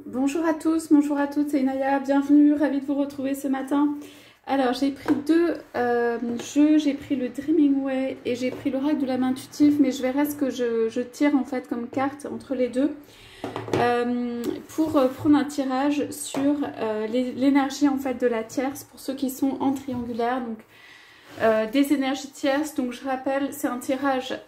Bonjour à tous, bonjour à toutes, c'est Inaya, bienvenue, ravie de vous retrouver ce matin. Alors j'ai pris deux jeux, j'ai pris le Dreaming Way et j'ai pris l'oracle de la main intuitive, mais je verrai ce que je tire en fait comme carte entre les deux pour prendre un tirage sur l'énergie en fait de la tierce pour ceux qui sont en triangulaire, donc des énergies tierces. Donc je rappelle, c'est un tirage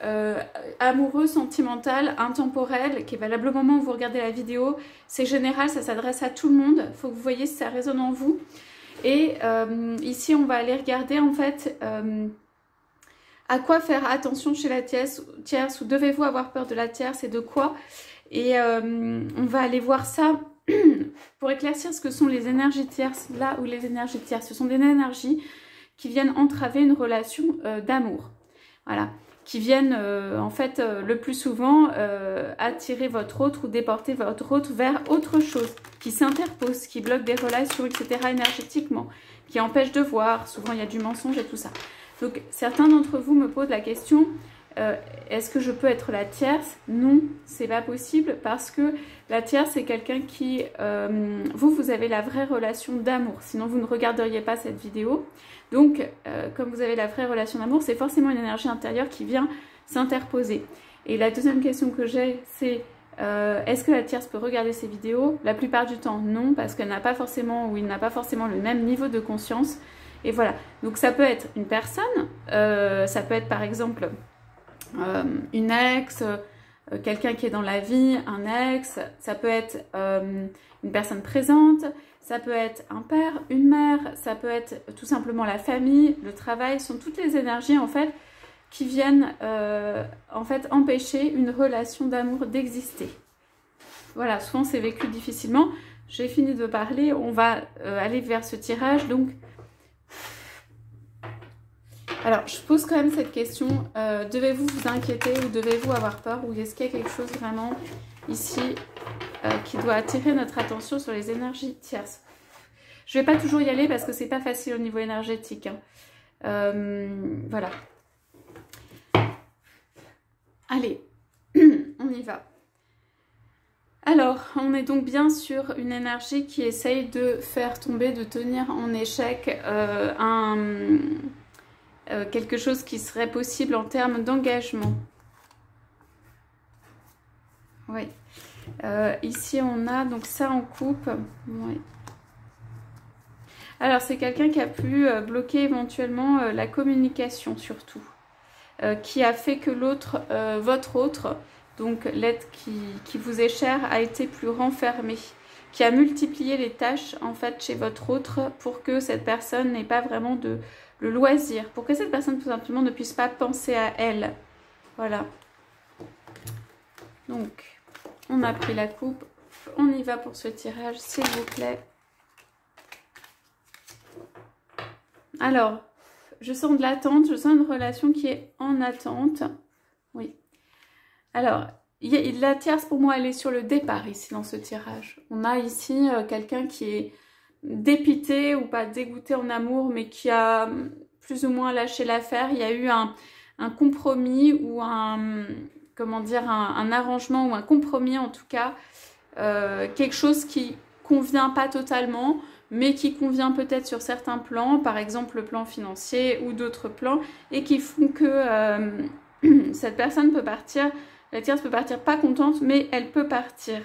amoureux, sentimental, intemporel, qui est valable au moment où vous regardez la vidéo. C'est général, ça s'adresse à tout le monde. Il faut que vous voyez si ça résonne en vous. Et ici, on va aller regarder en fait à quoi faire attention chez la tierce, ou devez-vous avoir peur de la tierce et de quoi. Et on va aller voir ça pour éclaircir ce que sont les énergies tierces, là où les énergies tierces, ce sont des énergies qui viennent entraver une relation d'amour. Voilà. Qui viennent en fait le plus souvent attirer votre autre ou déporter votre autre vers autre chose, qui s'interpose, qui bloque des relations, etc. énergétiquement, qui empêche de voir. Souvent il y a du mensonge et tout ça. Donc certains d'entre vous me posent la question, est-ce que je peux être la tierce? Non, c'est pas possible, parce que la tierce c'est quelqu'un qui, vous avez la vraie relation d'amour, sinon vous ne regarderiez pas cette vidéo. Donc, comme vous avez la vraie relation d'amour, c'est forcément une énergie intérieure qui vient s'interposer. Et la deuxième question que j'ai, c'est est-ce que la tierce peut regarder ces vidéos? La plupart du temps, non, parce qu'elle n'a pas forcément, ou il n'a pas forcément le même niveau de conscience. Et voilà. Donc, ça peut être une personne, ça peut être par exemple une ex, quelqu'un qui est dans la vie, un ex, ça peut être une personne présente. Ça peut être un père, une mère, ça peut être tout simplement la famille, le travail, ce sont toutes les énergies en fait qui viennent en fait empêcher une relation d'amour d'exister. Voilà, souvent c'est vécu difficilement. J'ai fini de parler, on va aller vers ce tirage. Donc, alors je pose quand même cette question, devez-vous vous inquiéter ou devez-vous avoir peur, ou est-ce qu'il y a quelque chose vraiment ici qui doit attirer notre attention sur les énergies tierces? Je ne vais pas toujours y aller parce que c'est pas facile au niveau énergétique. Voilà. Allez, on y va. Alors, on est donc bien sur une énergie qui essaye de faire tomber, de tenir en échec quelque chose qui serait possible en termes d'engagement. Oui. Ici, on a donc ça en coupe. Oui. Alors, c'est quelqu'un qui a pu bloquer éventuellement la communication surtout. Qui a fait que l'autre, votre autre, donc l'être qui vous est cher, a été plus renfermé. Qui a multiplié les tâches en fait chez votre autre pour que cette personne n'ait pas vraiment le loisir. Pour que cette personne tout simplement ne puisse pas penser à elle. Voilà. Donc, on a pris la coupe. On y va pour ce tirage, s'il vous plaît. Alors, je sens de l'attente, je sens une relation qui est en attente. Oui. Alors, la tierce pour moi, elle est sur le départ ici dans ce tirage. On a ici quelqu'un qui est dépité ou pas dégoûté en amour, mais qui a plus ou moins lâché l'affaire. Il y a eu un compromis ou comment dire, un arrangement ou un compromis en tout cas. Quelque chose qui convient pas totalement, mais qui convient peut-être sur certains plans, par exemple le plan financier ou d'autres plans, et qui font que cette personne peut partir, la tierce peut partir pas contente, mais elle peut partir.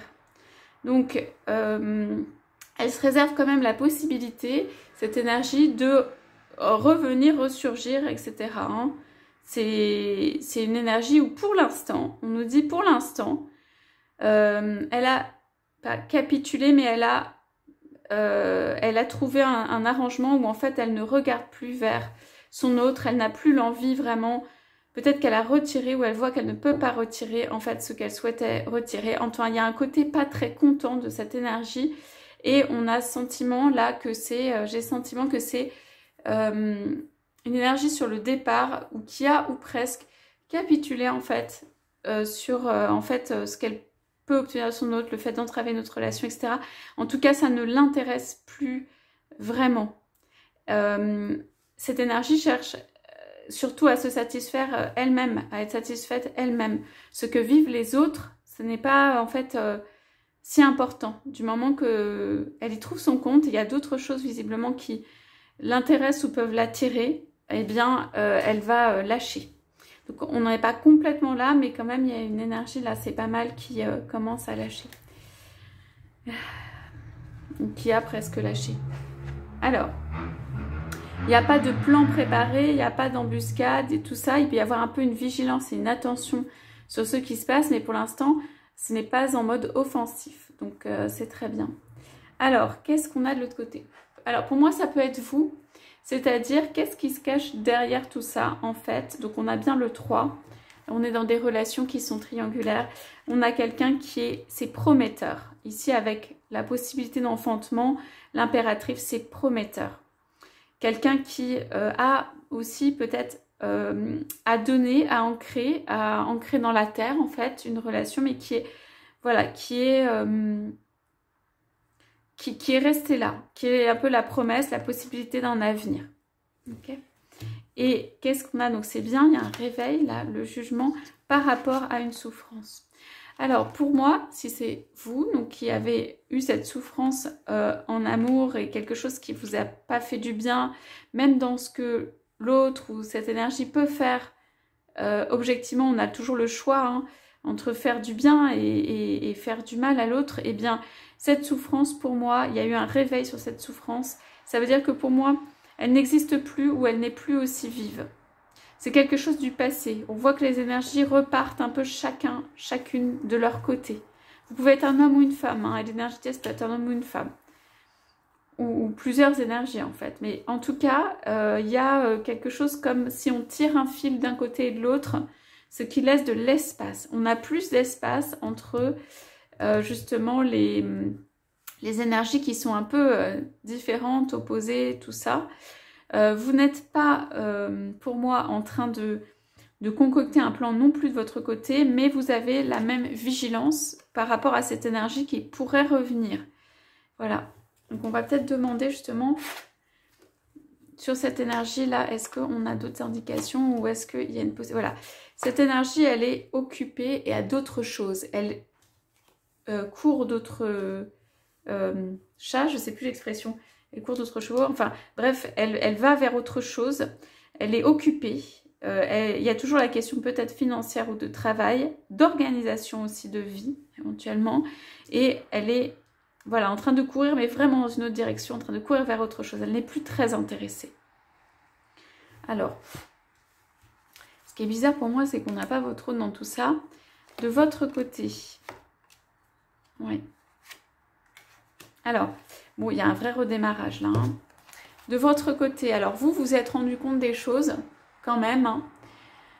Donc, elle se réserve quand même la possibilité, cette énergie, de revenir, ressurgir, etc. Hein. C'est une énergie où pour l'instant, on nous dit pour l'instant, elle a pas capitulé, mais elle a trouvé un arrangement où en fait elle ne regarde plus vers son autre, elle n'a plus l'envie vraiment, peut-être qu'elle a retiré ou elle voit qu'elle ne peut pas retirer en fait ce qu'elle souhaitait retirer. Enfin, il y a un côté pas très content de cette énergie et on a sentiment là que c'est, j'ai sentiment que c'est une énergie sur le départ ou qui a ou presque capitulé en fait sur en fait ce qu'elle peut obtenir de son autre, le fait d'entraver notre relation, etc. En tout cas, ça ne l'intéresse plus vraiment. Cette énergie cherche surtout à se satisfaire elle-même, à être satisfaite elle-même. Ce que vivent les autres, ce n'est pas en fait si important. Du moment qu'elle y trouve son compte, il y a d'autres choses visiblement qui l'intéressent ou peuvent l'attirer, eh bien, elle va lâcher. Donc, on n'en est pas complètement là, mais quand même, il y a une énergie là, c'est pas mal, qui commence à lâcher. Qui a presque lâché. Alors, il n'y a pas de plan préparé, il n'y a pas d'embuscade et tout ça. Il peut y avoir un peu une vigilance et une attention sur ce qui se passe, mais pour l'instant, ce n'est pas en mode offensif. Donc, c'est très bien. Alors, qu'est-ce qu'on a de l'autre côté? Alors, pour moi, ça peut être vous. C'est-à-dire, qu'est-ce qui se cache derrière tout ça, en fait? Donc, on a bien le 3. On est dans des relations qui sont triangulaires. On a quelqu'un c'est prometteur. Ici, avec la possibilité d'enfantement, l'impératrice, c'est prometteur. Quelqu'un qui a aussi peut-être à donner, à ancrer dans la terre, en fait, une relation, mais qui est, voilà, qui est resté là, qui est un peu la promesse, la possibilité d'un avenir. Ok. Et qu'est-ce qu'on a? Donc c'est bien, il y a un réveil, là, le jugement par rapport à une souffrance. Alors pour moi, si c'est vous donc, qui avez eu cette souffrance en amour et quelque chose qui ne vous a pas fait du bien, même dans ce que l'autre ou cette énergie peut faire, objectivement on a toujours le choix hein, entre faire du bien et faire du mal à l'autre, et bien cette souffrance pour moi, il y a eu un réveil sur cette souffrance, ça veut dire que pour moi, elle n'existe plus ou elle n'est plus aussi vive. C'est quelque chose du passé. On voit que les énergies repartent un peu chacune de leur côté. Vous pouvez être un homme ou une femme, hein, et l'énergie ça peut être un homme ou une femme. Ou plusieurs énergies en fait. Mais en tout cas, il y a quelque chose comme si on tire un fil d'un côté et de l'autre, ce qui laisse de l'espace. On a plus d'espace entre justement les énergies qui sont un peu différentes, opposées, tout ça. Vous n'êtes pas, pour moi, en train de concocter un plan non plus de votre côté, mais vous avez la même vigilance par rapport à cette énergie qui pourrait revenir. Voilà. Donc, on va peut-être demander justement sur cette énergie-là, est-ce qu'on a d'autres indications ou est-ce qu'il y a une possibilité... Voilà. Cette énergie, elle est occupée et a d'autres choses. Elle court d'autres... chats, je ne sais plus l'expression, elle court d'autres chevaux, enfin bref, elle va vers autre chose, elle est occupée, il y a toujours la question peut-être financière ou de travail, d'organisation aussi de vie éventuellement, et elle est voilà, en train de courir, mais vraiment dans une autre direction, en train de courir vers autre chose, elle n'est plus très intéressée. Alors, ce qui est bizarre pour moi, c'est qu'on n'a pas votre trône dans tout ça. De votre côté, oui. Alors, bon, il y a un vrai redémarrage là. Hein. De votre côté, alors vous vous êtes rendu compte des choses quand même. Hein.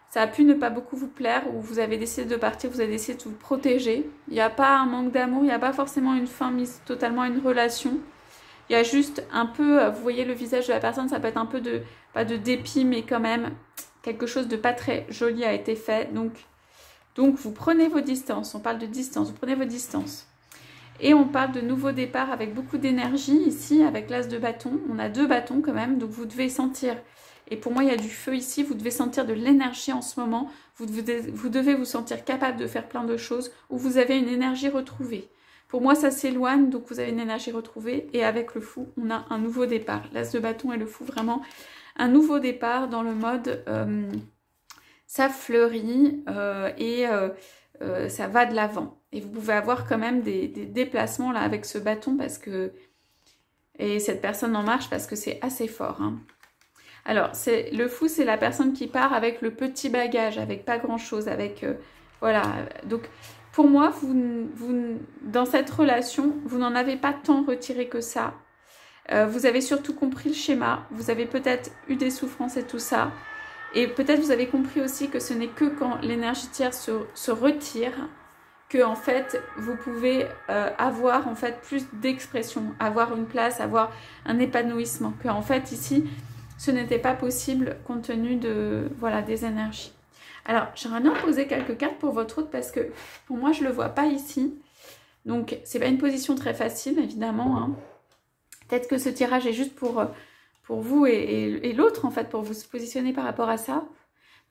Ça a pu ne pas beaucoup vous plaire ou vous avez décidé de partir, vous avez décidé de vous protéger. Il n'y a pas un manque d'amour, il n'y a pas forcément une fin mise totalement à une relation. Il y a juste un peu, vous voyez le visage de la personne, ça peut être un peu de, pas de dépit, mais quand même quelque chose de pas très joli a été fait. Donc vous prenez vos distances, on parle de distance, vous prenez vos distances. Et on parle de nouveau départ avec beaucoup d'énergie ici, avec l'as de bâton. On a 2 bâtons quand même, donc vous devez sentir, et pour moi il y a du feu ici, vous devez sentir de l'énergie en ce moment. Vous devez vous sentir capable de faire plein de choses, où vous avez une énergie retrouvée. Pour moi ça s'éloigne, donc vous avez une énergie retrouvée, et avec le fou, on a un nouveau départ. L'as de bâton et le fou, vraiment un nouveau départ dans le mode ça fleurit ça va de l'avant. Et vous pouvez avoir quand même des déplacements là avec ce bâton parce que... Et cette personne en marche parce que c'est assez fort. Hein. Alors, le fou, c'est la personne qui part avec le petit bagage, avec pas grand-chose, avec... voilà. Donc, pour moi, dans cette relation, vous n'en avez pas tant retiré que ça. Vous avez surtout compris le schéma. Vous avez peut-être eu des souffrances et tout ça. Et peut-être vous avez compris aussi que ce n'est que quand l'énergie tierce se retire que en fait vous pouvez avoir en fait plus d'expression, avoir une place, avoir un épanouissement. Que en fait ici ce n'était pas possible compte tenu de voilà des énergies. Alors j'aimerais bien poser quelques cartes pour votre autre parce que pour moi je le vois pas ici. Donc c'est pas une position très facile évidemment. Hein. Peut-être que ce tirage est juste pour vous et l'autre en fait, pour vous positionner par rapport à ça.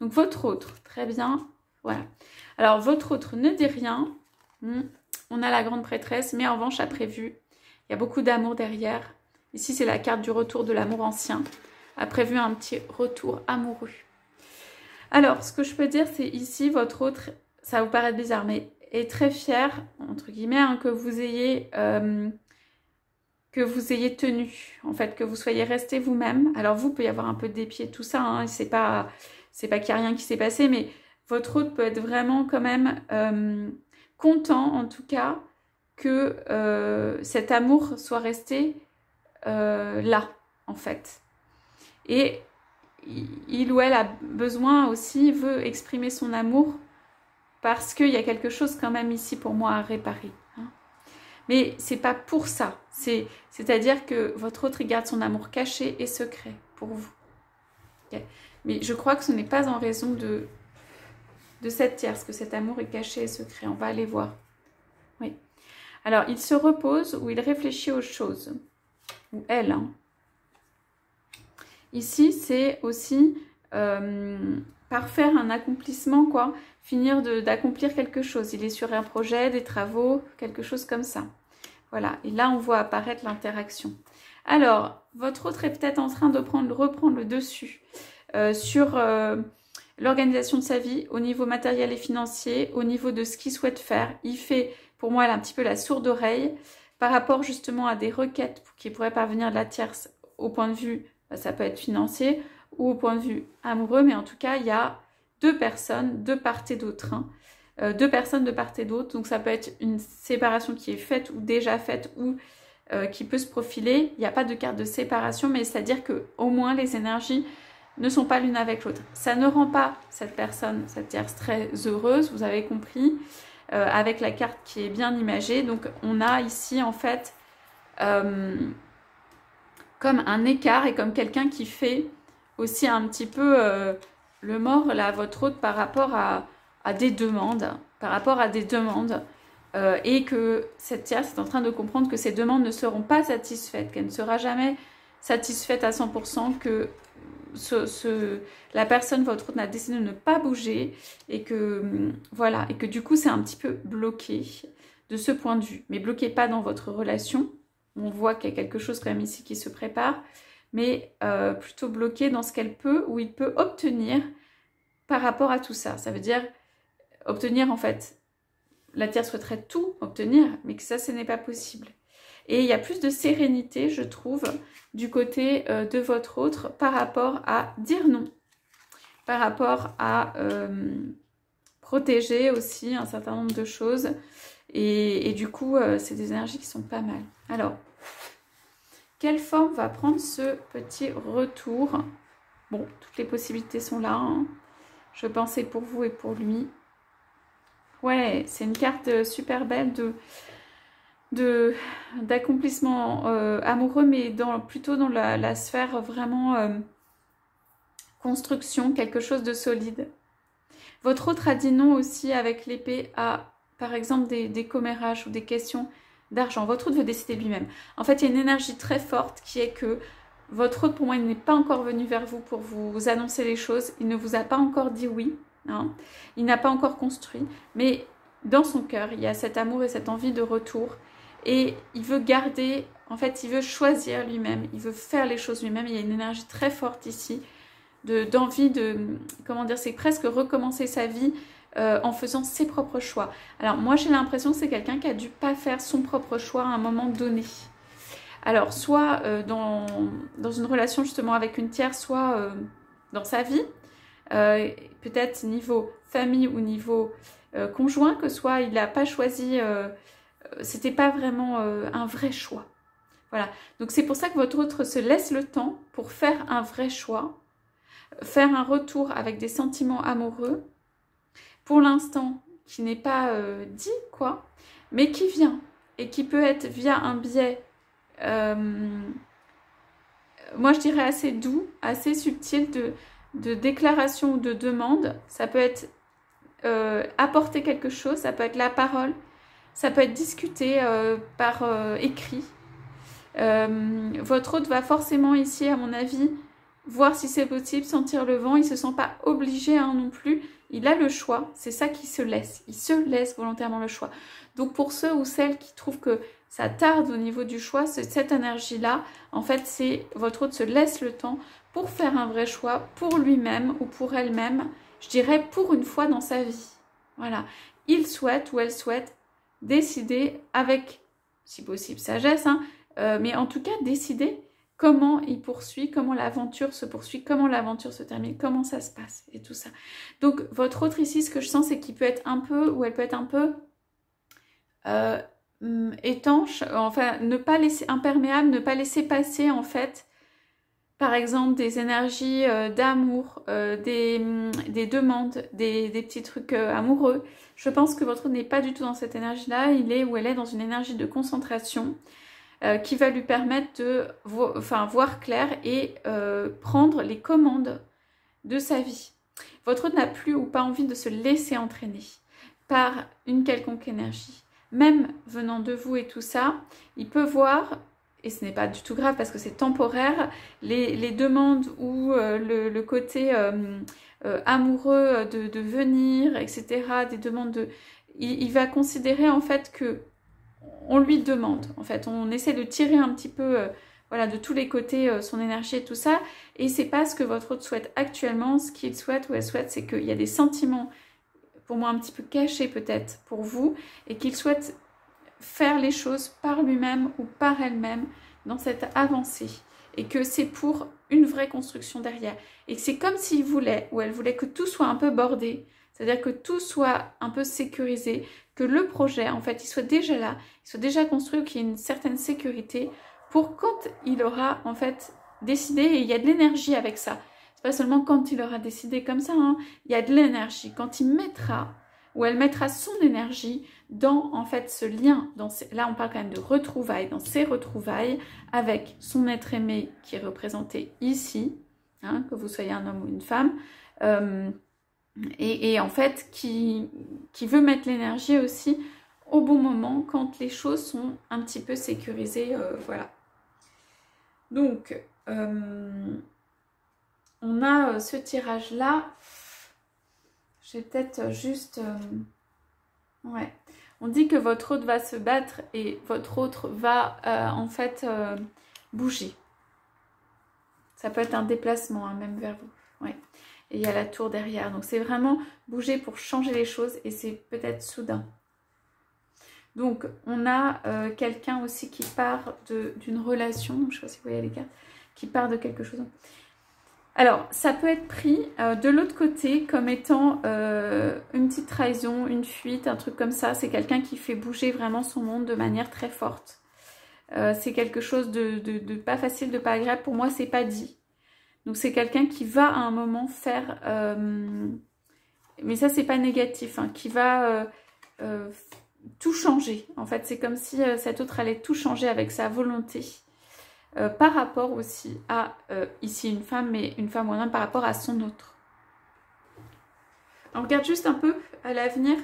Donc votre autre, très bien, voilà. Alors votre autre ne dit rien, on a la grande prêtresse, mais en revanche, a prévu, il y a beaucoup d'amour derrière. Ici, c'est la carte du retour de l'amour ancien. A prévu un petit retour amoureux. Alors, ce que je peux dire, c'est ici, votre autre, ça va vous paraître bizarre, mais est très fier, entre guillemets, hein, que vous ayez tenu, en fait, que vous soyez resté vous-même. Alors, vous, peut y avoir un peu de dépit, tout ça, hein, c'est pas qu'il n'y a rien qui s'est passé, mais votre autre peut être vraiment quand même content, en tout cas, que cet amour soit resté là, en fait. Et il ou elle a besoin aussi, veut exprimer son amour parce qu'il y a quelque chose quand même ici pour moi à réparer. Hein. Mais c'est pas pour ça. C'est-à-dire que votre autre il garde son amour caché et secret pour vous. Okay. Mais je crois que ce n'est pas en raison de cette tierce que cet amour est caché et secret. On va aller voir. Oui. Alors, il se repose ou il réfléchit aux choses. Ou elle, hein. Ici, c'est aussi parfaire un accomplissement, quoi. Finir d'accomplir quelque chose. Il est sur un projet, des travaux, quelque chose comme ça. Voilà. Et là, on voit apparaître l'interaction. Alors, votre autre est peut-être en train de reprendre le dessus sur l'organisation de sa vie au niveau matériel et financier, au niveau de ce qu'il souhaite faire. Il fait, pour moi, elle a un petit peu la sourde oreille par rapport justement à des requêtes qui pourraient parvenir de la tierce au point de vue, ça peut être financier ou au point de vue amoureux, mais en tout cas, il y a deux personnes de part et d'autre. Hein. Deux personnes de part et d'autre, donc ça peut être une séparation qui est faite ou déjà faite ou qui peut se profiler. Il n'y a pas de carte de séparation, mais c'est-à-dire qu'au moins les énergies ne sont pas l'une avec l'autre. Ça ne rend pas cette personne, cette tierce, très heureuse, vous avez compris, avec la carte qui est bien imagée. Donc on a ici en fait comme un écart et comme quelqu'un qui fait aussi un petit peu le mort, là, votre autre, par rapport à des demandes, et que cette tierce est en train de comprendre que ces demandes ne seront pas satisfaites, qu'elle ne sera jamais satisfaite à 100%, que la personne, votre autre, n'a décidé de ne pas bouger, et que voilà, et que du coup c'est un petit peu bloqué de ce point de vue, mais bloqué pas dans votre relation. On voit qu'il y a quelque chose quand même ici qui se prépare, mais plutôt bloqué dans ce qu'elle peut ou il peut obtenir par rapport à tout ça. Ça veut dire obtenir, en fait, la tierce souhaiterait tout obtenir, mais que ça, ce n'est pas possible. Et il y a plus de sérénité, je trouve, du côté de votre autre par rapport à dire non, par rapport à protéger aussi un certain nombre de choses. Et du coup, c'est des énergies qui sont pas mal. Alors, quelle forme va prendre ce petit retour? Bon, toutes les possibilités sont là. Hein. Je pensais pour vous et pour lui. Ouais, c'est une carte super belle d'accomplissement amoureux, mais plutôt dans la sphère vraiment construction, quelque chose de solide. Votre autre a dit non aussi avec l'épée à, par exemple, des commérages ou des questions d'argent. Votre autre veut décider lui-même. En fait, il y a une énergie très forte qui est que votre autre, pour moi, il n'est pas encore venu vers vous pour vous annoncer les choses. Il ne vous a pas encore dit oui. Hein. Il n'a pas encore construit. Mais dans son cœur, il y a cet amour et cette envie de retour. Et il veut garder, en fait, il veut choisir lui-même. Il veut faire les choses lui-même. Il y a une énergie très forte ici d'envie de, comment dire, c'est presque recommencer sa vie en faisant ses propres choix. Alors moi j'ai l'impression que c'est quelqu'un qui a dû pas faire son propre choix à un moment donné. Alors soit dans une relation justement avec une tierce, soit dans sa vie, peut-être niveau famille ou niveau conjoint, que soit il n'a pas choisi, c'était pas vraiment un vrai choix. Voilà, donc c'est pour ça que votre autre se laisse le temps pour faire un vrai choix, faire un retour avec des sentiments amoureux, pour l'instant, qui n'est pas dit, quoi, mais qui vient, et qui peut être via un biais, moi je dirais assez doux, assez subtil, de déclaration ou de demande. Ça peut être apporter quelque chose, ça peut être la parole, ça peut être discuté par écrit. Votre hôte va forcément ici, à mon avis, voir si c'est possible, sentir le vent. Il ne se sent pas obligé hein, non plus. Il a le choix. C'est ça qu'il se laisse. Il se laisse volontairement le choix. Donc pour ceux ou celles qui trouvent que ça tarde au niveau du choix, cette énergie-là, en fait, c'est votre hôte se laisse le temps pour faire un vrai choix pour lui-même ou pour elle-même. Je dirais pour une fois dans sa vie. Voilà. Il souhaite ou elle souhaite décider avec, si possible, sagesse, hein, mais en tout cas décider comment il poursuit, comment l'aventure se poursuit, comment l'aventure se termine, comment ça se passe et tout ça. Donc votre autre ici, ce que je sens, c'est qu'il peut être un peu, ou elle peut être un peu étanche, enfin ne pas laisser imperméable, ne pas laisser passer en fait, par exemple des énergies d'amour, des demandes, des petits trucs amoureux. Je pense que votre autre n'est pas du tout dans cette énergie-là, il est ou elle est dans une énergie de concentration qui va lui permettre de voir clair et prendre les commandes de sa vie. Votre autre n'a plus ou pas envie de se laisser entraîner par une quelconque énergie. Même venant de vous et tout ça, il peut voir, et ce n'est pas du tout grave parce que c'est temporaire, les demandes ou le côté amoureux de venir, etc., des demandes de... Il va considérer en fait que on lui demande, en fait, on essaie de tirer un petit peu voilà, de tous les côtés son énergie et tout ça, et c'est pas ce que votre autre souhaite actuellement. Ce qu'il souhaite ou elle souhaite, c'est qu'il y a des sentiments pour moi un petit peu cachés peut-être pour vous, et qu'il souhaite faire les choses par lui-même ou par elle-même dans cette avancée, et que c'est pour une vraie construction derrière, et que c'est comme s'il voulait ou elle voulait que tout soit un peu bordé, c'est-à-dire que tout soit un peu sécurisé, que le projet, en fait, il soit déjà là, il soit déjà construit, ou qu'il y ait une certaine sécurité pour quand il aura, en fait, décidé, et il y a de l'énergie avec ça. C'est pas seulement quand il aura décidé comme ça, hein, il y a de l'énergie. Quand il mettra, ou elle mettra son énergie dans, en fait, ce lien, là, on parle quand même de retrouvailles, dans ces retrouvailles, avec son être aimé qui est représenté ici, hein, que vous soyez un homme ou une femme, et en fait qui veut mettre l'énergie aussi au bon moment quand les choses sont un petit peu sécurisées, voilà. Donc on a ce tirage là, je vais peut-être juste ouais, on dit que votre autre va se battre et votre autre va en fait bouger. Ça peut être un déplacement hein, même vers vous, ouais. Et il y a la tour derrière. Donc c'est vraiment bouger pour changer les choses et c'est peut-être soudain. Donc on a quelqu'un aussi qui part d'une relation. Je ne sais pas si vous voyez les cartes. Qui part de quelque chose. Alors ça peut être pris de l'autre côté comme étant une petite trahison, une fuite, un truc comme ça. C'est quelqu'un qui fait bouger vraiment son monde de manière très forte. C'est quelque chose de pas facile, de pas agréable. Pour moi c'est pas dit. Donc c'est quelqu'un qui va à un moment faire, mais ça c'est pas négatif, hein, qui va tout changer. En fait c'est comme si cet autre allait tout changer avec sa volonté, par rapport aussi à, ici une femme, mais une femme ou un homme par rapport à son autre. On regarde juste un peu à l'avenir.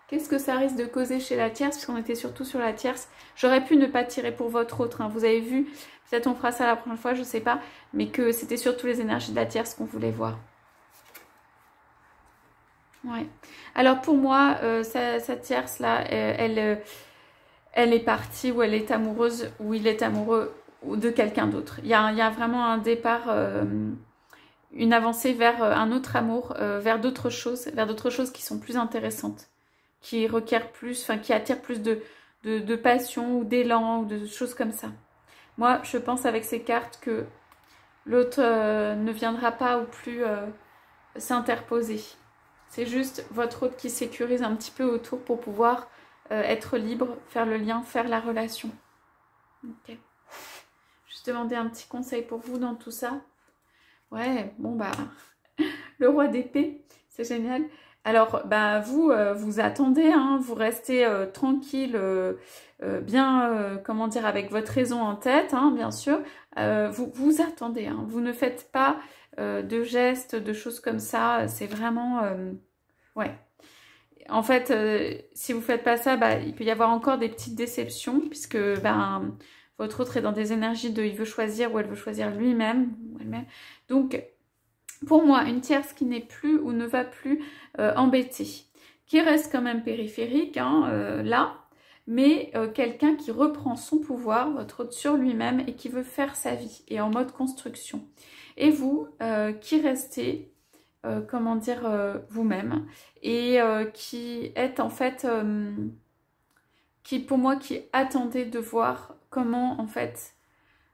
Qu'est-ce que ça risque de causer chez la tierce, puisqu'on était surtout sur la tierce. J'aurais pu ne pas tirer pour votre autre, hein. Vous avez vu, peut-être on fera ça la prochaine fois, je sais pas, mais que c'était surtout les énergies de la tierce qu'on voulait voir. Ouais. Alors pour moi, sa tierce là, elle est partie, ou elle est amoureuse, ou il est amoureux de quelqu'un d'autre. Il y a vraiment un départ, une avancée vers un autre amour, vers d'autres choses qui sont plus intéressantes, qui requièrent plus, enfin qui attirent plus de passion ou d'élan ou de choses comme ça. Moi, je pense avec ces cartes que l'autre ne viendra pas ou plus s'interposer. C'est juste votre autre qui sécurise un petit peu autour pour pouvoir être libre, faire le lien, faire la relation. Ok. Juste demander un petit conseil pour vous dans tout ça. Ouais, bon bah, le roi d'épée, c'est génial. Alors, bah, vous attendez, hein, vous restez tranquille, bien, comment dire, avec votre raison en tête, hein, bien sûr. Vous attendez, hein, vous ne faites pas de gestes, de choses comme ça. C'est vraiment, ouais. En fait, si vous ne faites pas ça, bah, il peut y avoir encore des petites déceptions, puisque ben, votre autre est dans des énergies de il veut choisir ou elle veut choisir lui-même ou elle-même. Donc, pour moi, une tierce qui n'est plus ou ne va plus embêter, qui reste quand même périphérique, hein, là, mais quelqu'un qui reprend son pouvoir, votre autre, sur lui-même et qui veut faire sa vie et en mode construction. Et vous, qui restez, comment dire, vous-même et qui êtes en fait, qui pour moi, qui attendez de voir comment en fait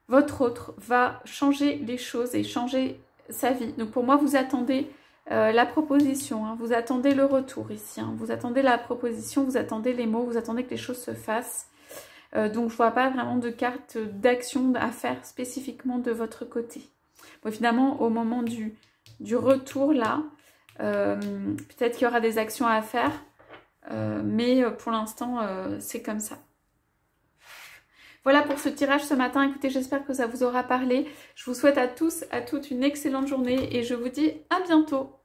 votre autre va changer les choses et changer sa vie. Donc pour moi, vous attendez la proposition, hein, vous attendez le retour ici, hein, vous attendez la proposition, vous attendez les mots, vous attendez que les choses se fassent. Donc je vois pas vraiment de carte d'action à faire spécifiquement de votre côté. Bon, finalement, au moment du retour là, peut-être qu'il y aura des actions à faire, mais pour l'instant, c'est comme ça. Voilà pour ce tirage ce matin. Écoutez, j'espère que ça vous aura parlé. Je vous souhaite à tous, à toutes une excellente journée et je vous dis à bientôt.